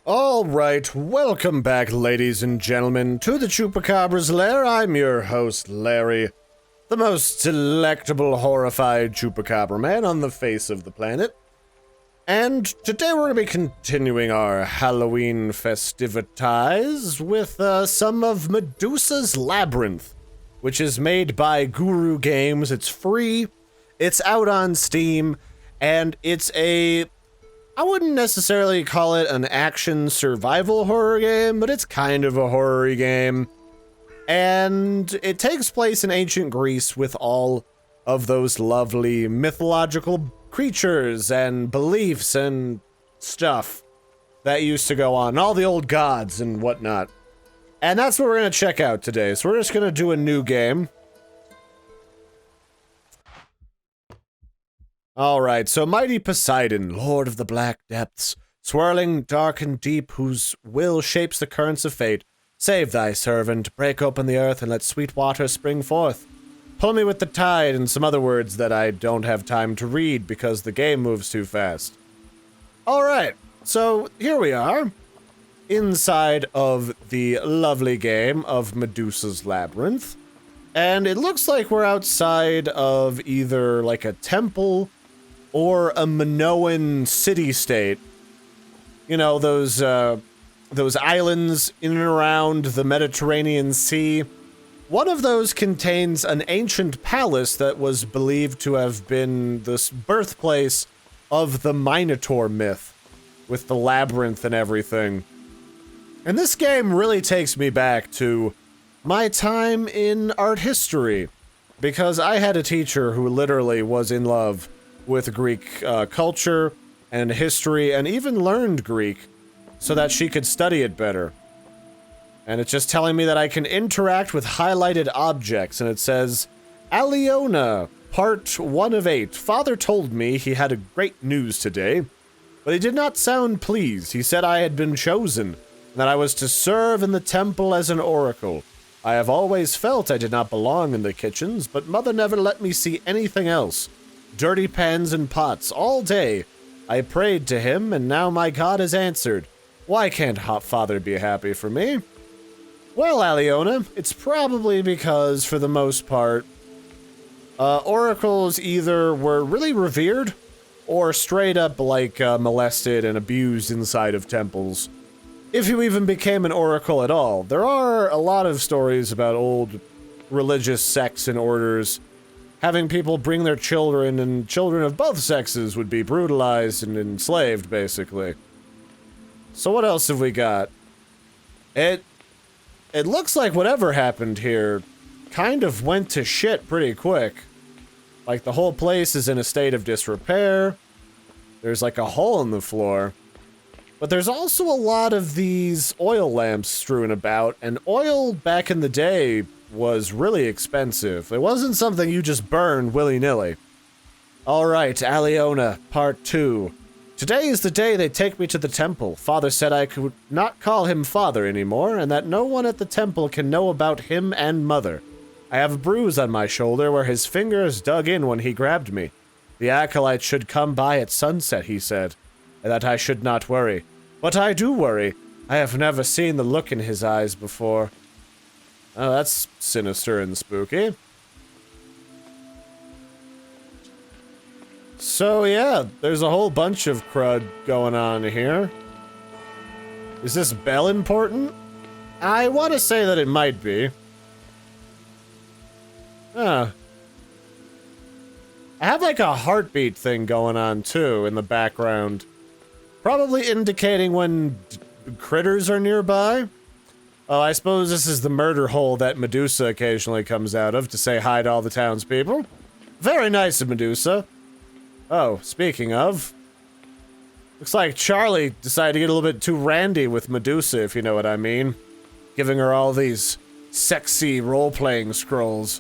Alright, welcome back, ladies and gentlemen, to the Chupacabra's lair. I'm your host, Larry, the most delectable, horrified Chupacabra man on the face of the planet. And today we're going to be continuing our Halloween festivities with some of Medusa's Labyrinth, which is made by Guru Games. It's free, it's out on Steam, and it's I wouldn't necessarily call it an action survival horror game, but it's kind of a horror game. And it takes place in ancient Greece with all of those lovely mythological creatures and beliefs and stuff that used to go on, all the old gods and whatnot. And that's what we're going to check out today. So we're just going to do a new game. Alright, so mighty Poseidon, lord of the black depths, swirling dark and deep, whose will shapes the currents of fate, save thy servant, break open the earth, and let sweet water spring forth. Pull me with the tide, and some other words that I don't have time to read because the game moves too fast. Alright, so here we are, inside of the lovely game of Medusa's Labyrinth, and it looks like we're outside of either like a temple or a Minoan city-state. You know, those islands in and around the Mediterranean Sea. One of those contains an ancient palace that was believed to have been the birthplace of the Minotaur myth, with the labyrinth and everything. And this game really takes me back to my time in art history, because I had a teacher who literally was in love with Greek culture and history, and even learned Greek so that she could study it better. And it's just telling me that I can interact with highlighted objects, and it says, Aliona, part 1 of 8. Father told me he had a great news today, but he did not sound pleased. He said I had been chosen, and that I was to serve in the temple as an oracle. I have always felt I did not belong in the kitchens, but Mother never let me see anything else. Dirty pans and pots all day. I prayed to him, and now my God has answered. Why can't Father be happy for me? Well, Aliona, it's probably because, for the most part, oracles either were really revered, or straight up, like, molested and abused inside of temples. If you even became an oracle at all. There are a lot of stories about old religious sects and orders having people bring their children, and children of both sexes would be brutalized and enslaved, basically. So what else have we got? It looks like whatever happened here kind of went to shit pretty quick. Like, the whole place is in a state of disrepair. There's like a hole in the floor. But there's also a lot of these oil lamps strewn about, and oil back in the day was really expensive. It wasn't something you just burned willy-nilly. Alright, Aliona, part 2. Today is the day they take me to the temple. Father said I could not call him father anymore, and that no one at the temple can know about him and Mother. I have a bruise on my shoulder where his fingers dug in when he grabbed me. The acolyte should come by at sunset, he said, and that I should not worry. But I do worry. I have never seen the look in his eyes before. Oh, that's sinister and spooky. So yeah, there's a whole bunch of crud going on here. Is this bell important? I want to say that it might be. Huh. I have like a heartbeat thing going on too in the background. Probably indicating when critters are nearby. Oh, I suppose this is the murder hole that Medusa occasionally comes out of to say hi to all the townspeople. Very nice of Medusa. Oh, speaking of, looks like Charlie decided to get a little bit too randy with Medusa, if you know what I mean. Giving her all these sexy role-playing scrolls.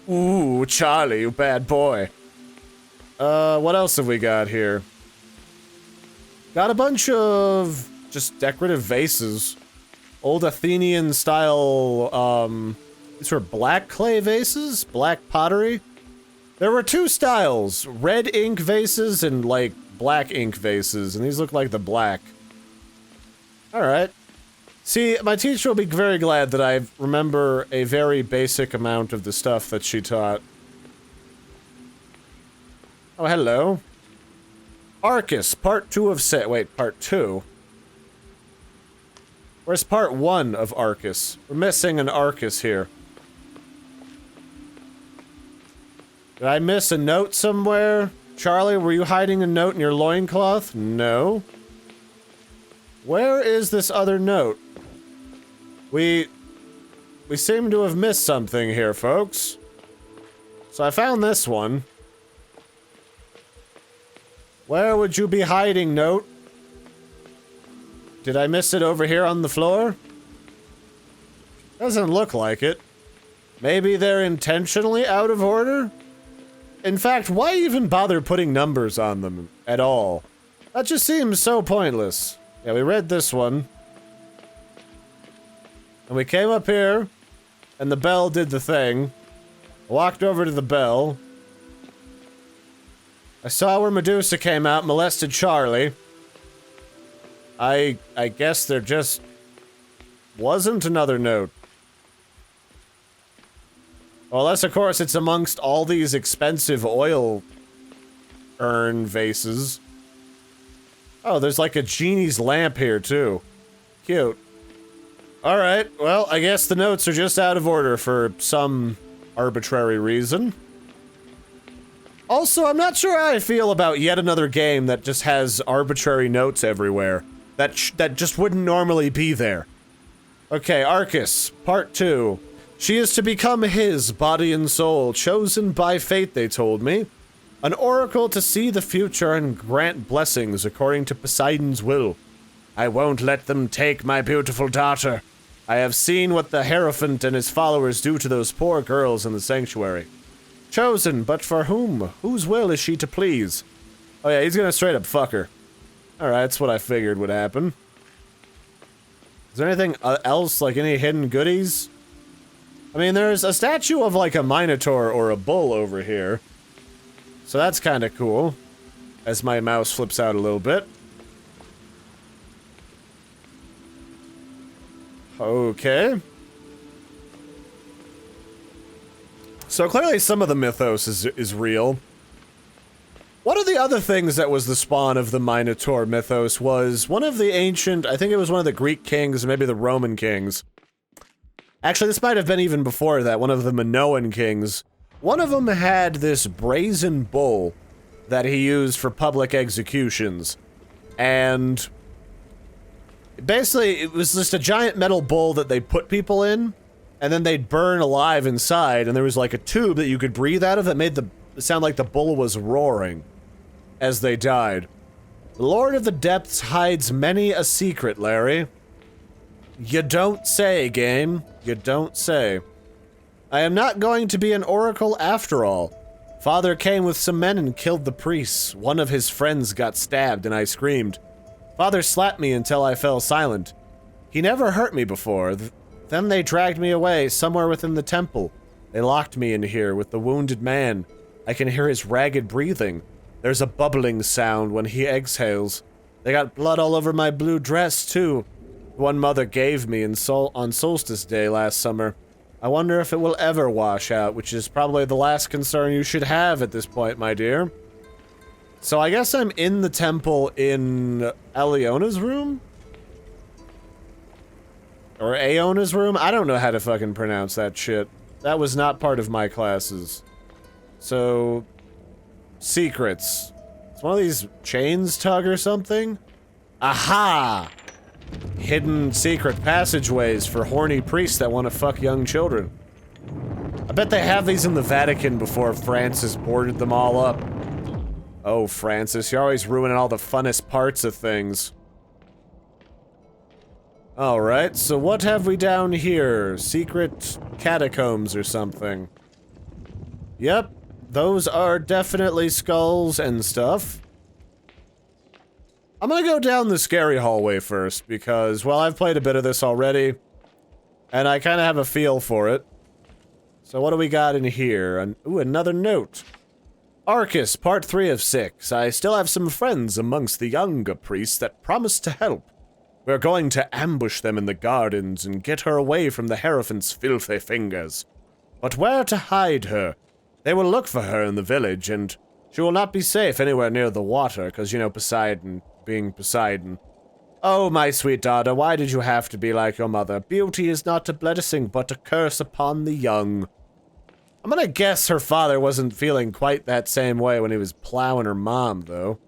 Ooh, Charlie, you bad boy. What else have we got here? Got a bunch of just decorative vases. Old Athenian style, these were black clay vases? Black pottery? There were two styles, red ink vases and, like, black ink vases, and these look like the black. Alright. See, my teacher will be very glad that I remember a very basic amount of the stuff that she taught. Oh, hello. Arcus, part 2 of part 2? Where's part 1 of Arcus? We're missing an Arcus here. Did I miss a note somewhere? Charlie, were you hiding a note in your loincloth? No. Where is this other note? We seem to have missed something here, folks. So I found this one. Where would you be hiding, note? Did I miss it over here on the floor? Doesn't look like it. Maybe they're intentionally out of order? In fact, why even bother putting numbers on them at all? That just seems so pointless. Yeah, we read this one. And we came up here, and the bell did the thing. I walked over to the bell. I saw where Medusa came out, molested Charlie. I guess there just wasn't another note. Well, unless, of course, it's amongst all these expensive oil urn vases. Oh, there's like a genie's lamp here, too. Cute. Alright, well, I guess the notes are just out of order for some arbitrary reason. Also, I'm not sure how I feel about yet another game that just has arbitrary notes everywhere. That just wouldn't normally be there. Okay, Arcus, part 2. She is to become his body and soul, chosen by fate, they told me. An oracle to see the future and grant blessings according to Poseidon's will. I won't let them take my beautiful daughter. I have seen what the Hierophant and his followers do to those poor girls in the sanctuary. Chosen, but for whom? Whose will is she to please? Oh yeah, he's gonna straight up fuck her. Alright, that's what I figured would happen. Is there anything else, like any hidden goodies? I mean, there's a statue of like a minotaur or a bull over here. So that's kinda cool. As my mouse flips out a little bit. Okay. So clearly some of the mythos is real. One of the other things that was the spawn of the Minotaur mythos was one of the ancient, I think it was one of the Greek kings, maybe the Roman kings. Actually, this might have been even before that, one of the Minoan kings. One of them had this brazen bull that he used for public executions. And basically, it was just a giant metal bowl that they put people in, and then they'd burn alive inside, and there was like a tube that you could breathe out of that made it sound like the bull was roaring as they died. The Lord of the Depths hides many a secret, Larry. You don't say, game. You don't say. I am not going to be an oracle after all. Father came with some men and killed the priests. One of his friends got stabbed, and I screamed. Father slapped me until I fell silent. He never hurt me before. Then they dragged me away, somewhere within the temple. They locked me in here with the wounded man. I can hear his ragged breathing. There's a bubbling sound when he exhales. They got blood all over my blue dress, too. One mother gave me on Solstice Day last summer. I wonder if it will ever wash out, which is probably the last concern you should have at this point, my dear. So I guess I'm in the temple in Aliona's room? Or Aona's room? I don't know how to fucking pronounce that shit. That was not part of my classes. So... secrets. Is one of these chains tug or something? Aha! Hidden secret passageways for horny priests that want to fuck young children. I bet they have these in the Vatican before Francis boarded them all up. Oh, Francis, you're always ruining all the funnest parts of things. Alright, so what have we down here? Secret catacombs or something. Yep, those are definitely skulls and stuff. I'm gonna go down the scary hallway first, because, well, I've played a bit of this already, and I kinda have a feel for it. So what do we got in here? Ooh, another note. Arcus, part 3 of 6. I still have some friends amongst the younger priests that promise to help. We're going to ambush them in the gardens and get her away from the Hierophant's filthy fingers. But where to hide her? They will look for her in the village, and she will not be safe anywhere near the water, because, you know, Poseidon being Poseidon. Oh, my sweet daughter, why did you have to be like your mother? Beauty is not a blessing, but a curse upon the young. I'm gonna guess her father wasn't feeling quite that same way when he was plowing her mom, though.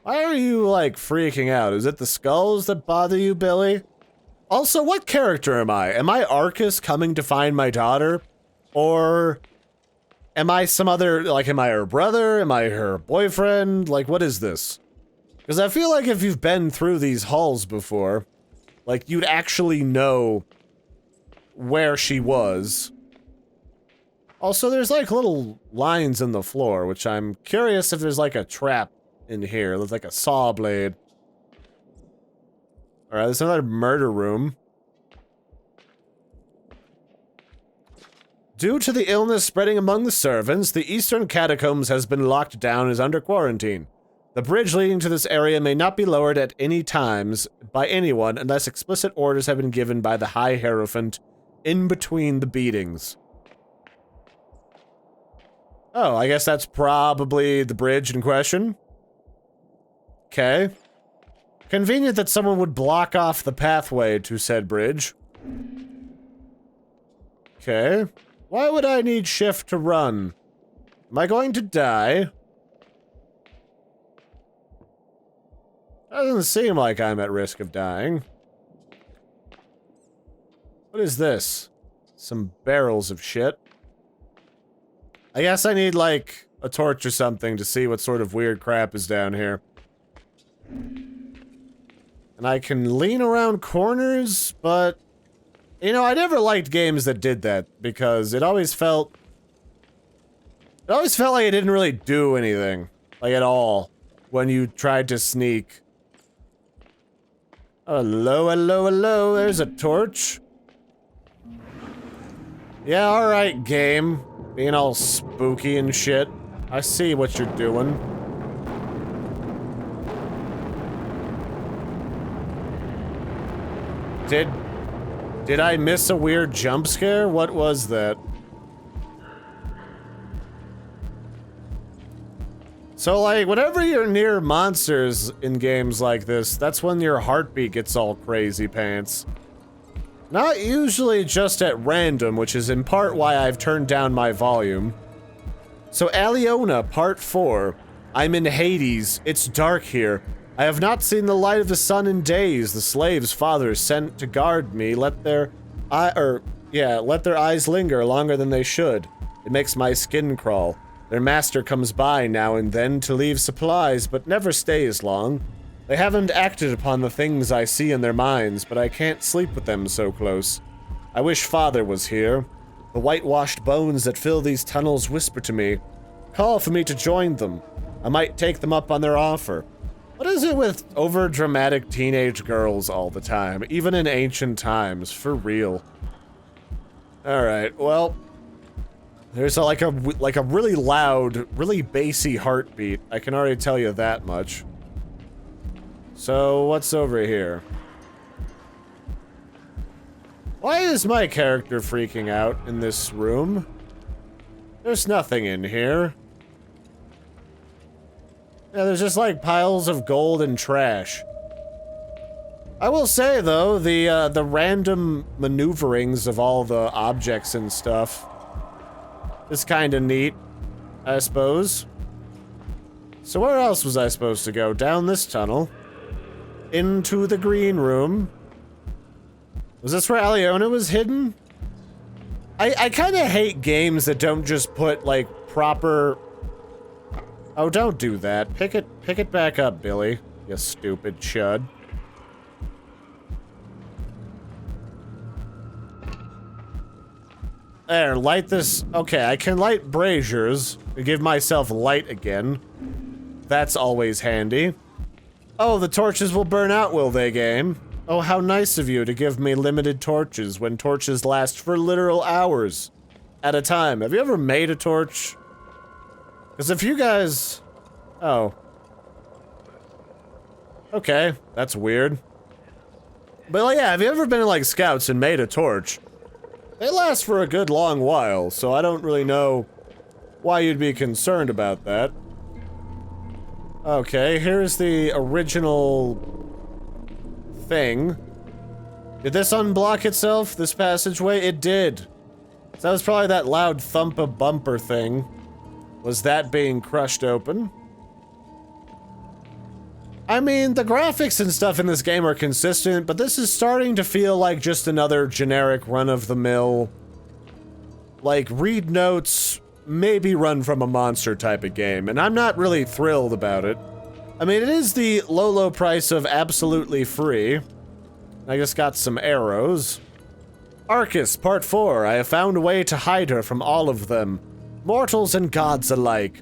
Why are you, like, freaking out? Is it the skulls that bother you, Billy? Also, what character am I? Am I Arcus coming to find my daughter? Or am I some other, like, am I her brother? Am I her boyfriend? Like, what is this? Because I feel like if you've been through these halls before, like, you'd actually know where she was. Also, there's, like, little lines in the floor, which I'm curious if there's, like, a trap in here. There's, like, a saw blade. Alright, there's another murder room. Due to the illness spreading among the servants, the eastern catacombs has been locked down and is under quarantine. The bridge leading to this area may not be lowered at any times by anyone unless explicit orders have been given by the High Hierophant in between the beatings. Oh, I guess that's probably the bridge in question. Okay. Convenient that someone would block off the pathway to said bridge. Okay. Why would I need shift to run? Am I going to die? Doesn't seem like I'm at risk of dying. What is this? Some barrels of shit. I guess I need, like, a torch or something to see what sort of weird crap is down here. And I can lean around corners, but... You know, I never liked games that did that, because it always felt... It always felt like it didn't really do anything. Like, at all. When you tried to sneak. Hello, hello, hello, there's a torch. Yeah, alright, game. Being all spooky and shit. I see what you're doing. Did I miss a weird jump scare? What was that? So, like, whenever you're near monsters in games like this, that's when your heartbeat gets all crazy pants. Not usually just at random, which is in part why I've turned down my volume. So, Aliona, Part 4. I'm in Hades. It's dark here. I have not seen the light of the sun in days. The slaves' fathers sent to guard me let their eyes linger longer than they should. It makes my skin crawl. Their master comes by now and then to leave supplies, but never stays long. They haven't acted upon the things I see in their minds, but I can't sleep with them so close. I wish father was here. The whitewashed bones that fill these tunnels whisper to me. Call for me to join them. I might take them up on their offer. What is it with over-dramatic teenage girls all the time, even in ancient times, for real? Alright, well... There's like a really loud, really bassy heartbeat. I can already tell you that much. So, what's over here? Why is my character freaking out in this room? There's nothing in here. Yeah, there's just like piles of gold and trash. I will say though, the random maneuverings of all the objects and stuff is kind of neat, I suppose. So where else was I supposed to go? Down this tunnel. Into the green room. Was this where Aliona was hidden? I kind of hate games that don't just put, like, proper... Oh, don't do that. Pick it back up, Billy. You stupid chud. There, light this... Okay, I can light braziers to give myself light again. That's always handy. Oh, the torches will burn out, will they, game? Oh, how nice of you to give me limited torches when torches last for literal hours at a time. Have you ever made a torch? Because if you guys... Oh. Okay, that's weird. But like, yeah, have you ever been in like scouts and made a torch? They last for a good long while, so I don't really know why you'd be concerned about that. Okay, here's the original thing. Did this unblock itself, this passageway? It did. So that was probably that loud thump-a-bumper thing. Was that being crushed open? I mean, the graphics and stuff in this game are consistent, but this is starting to feel like just another generic run-of-the-mill, like, read notes, maybe run from a monster type of game, and I'm not really thrilled about it. I mean, it is the low price of absolutely free. I just got some arrows. Arcus, Part 4. I have found a way to hide her from all of them. Mortals and gods alike.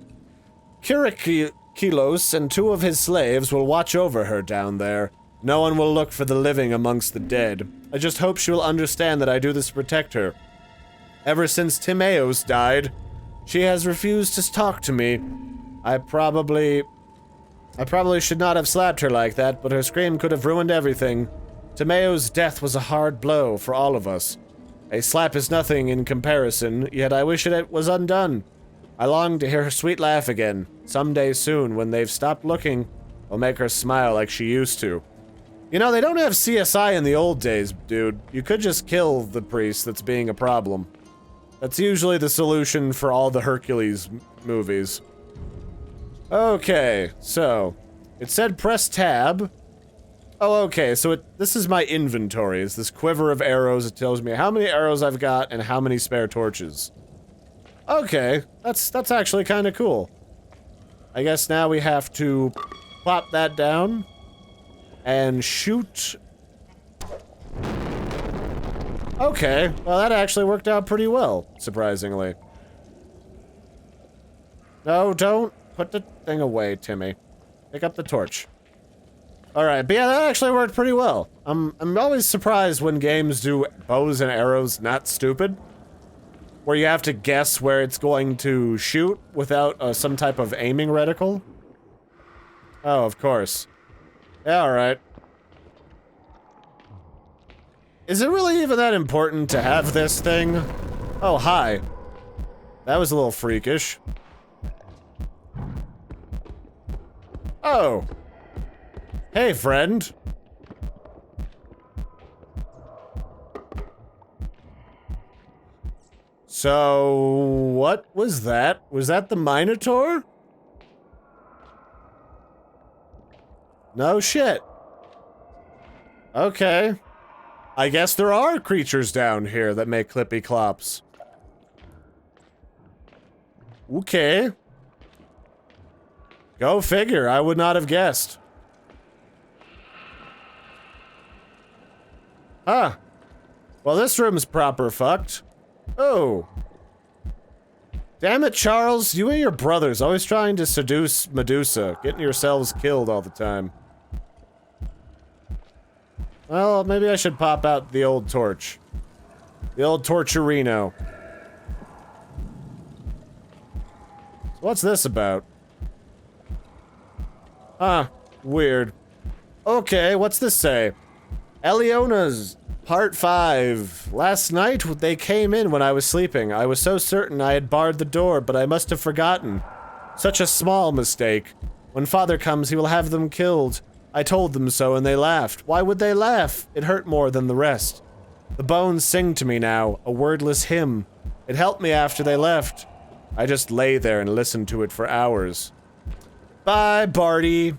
Kyrikilos and 2 of his slaves will watch over her down there. No one will look for the living amongst the dead. I just hope she will understand that I do this to protect her. Ever since Timaeus died, she has refused to talk to me. I probably should not have slapped her like that, but her scream could have ruined everything. Timaeus' death was a hard blow for all of us. A slap is nothing in comparison, yet I wish it was undone. I long to hear her sweet laugh again. Someday soon, when they've stopped looking, I'll make her smile like she used to. You know, they don't have CSI in the old days, dude. You could just kill the priest that's being a problem. That's usually the solution for all the Hercules movies. Okay, so it said press tab. Oh, okay, so this is my inventory. It's this quiver of arrows. It tells me how many arrows I've got and how many spare torches. Okay, that's actually kind of cool. I guess now we have to plop that down and shoot. Okay, well that actually worked out pretty well, surprisingly. No, don't put the thing away, Timmy. Pick up the torch. Alright, but yeah, that actually worked pretty well. I'm always surprised when games do bows and arrows not stupid, where you have to guess where it's going to shoot without some type of aiming reticle. Oh, of course. Yeah, alright. Is it really even that important to have this thing? Oh, hi. That was a little freakish. Oh. Hey, friend. So, what was that? Was that the Minotaur? No shit. Okay. I guess there are creatures down here that make clippy clops. Okay. Go figure, I would not have guessed. Huh. Well, this room's proper fucked. Oh. Damn it, Charles. You and your brothers always trying to seduce Medusa, getting yourselves killed all the time. Well, maybe I should pop out the old torch. The old torturino. So what's this about? Huh. Weird. Okay, what's this say? Eliona's Part 5. Last night, they came in when I was sleeping. I was so certain I had barred the door, but I must have forgotten. Such a small mistake. When Father comes, he will have them killed. I told them so, and they laughed. Why would they laugh? It hurt more than the rest. The bones sing to me now, a wordless hymn. It helped me after they left. I just lay there and listened to it for hours. Bye, Barty.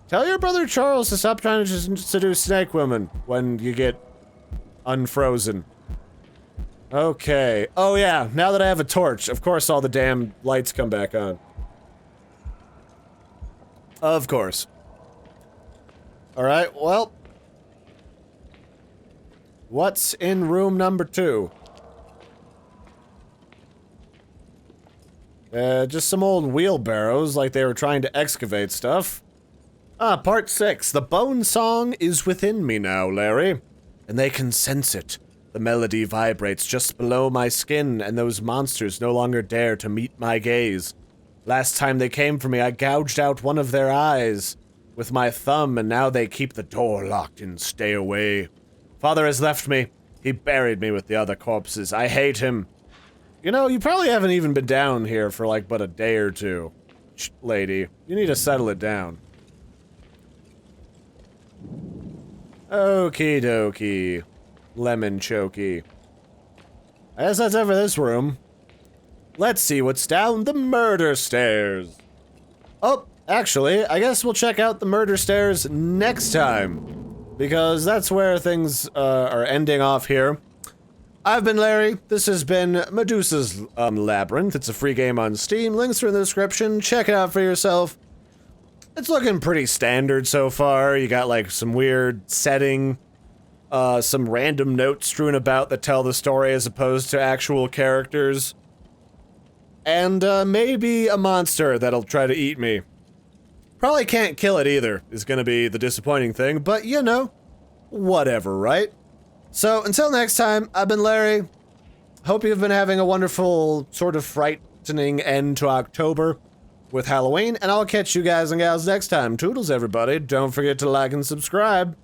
Tell your brother Charles to stop trying to seduce snake women when you get unfrozen. Okay. Oh yeah, now that I have a torch, of course all the damn lights come back on. Of course. Alright, well. What's in room number 2? Just some old wheelbarrows, like they were trying to excavate stuff. Ah, part 6. The bone song is within me now, Larry. And they can sense it. The melody vibrates just below my skin, and those monsters no longer dare to meet my gaze. Last time they came for me, I gouged out one of their eyes. with my thumb, and now they keep the door locked and stay away. Father has left me. He buried me with the other corpses. I hate him. You know, you probably haven't even been down here for like but a day or two. Lady, you need to settle it down. Okie dokie. Lemon chokey. I guess that's it for this room. Let's see what's down the murder stairs. Oh, actually, I guess we'll check out the murder stairs next time, because that's where things are ending off here. I've been Larry. This has been Medusa's Labyrinth. It's a free game on Steam. Links are in the description. Check it out for yourself. It's looking pretty standard so far. You got like some weird setting, some random notes strewn about that tell the story as opposed to actual characters. And maybe a monster that'll try to eat me. Probably can't kill it either, is gonna be the disappointing thing, but you know, whatever, right? So, until next time, I've been Larry. Hope you've been having a wonderful, sort of frightening end to October with Halloween, and I'll catch you guys and gals next time. Toodles, everybody. Don't forget to like and subscribe.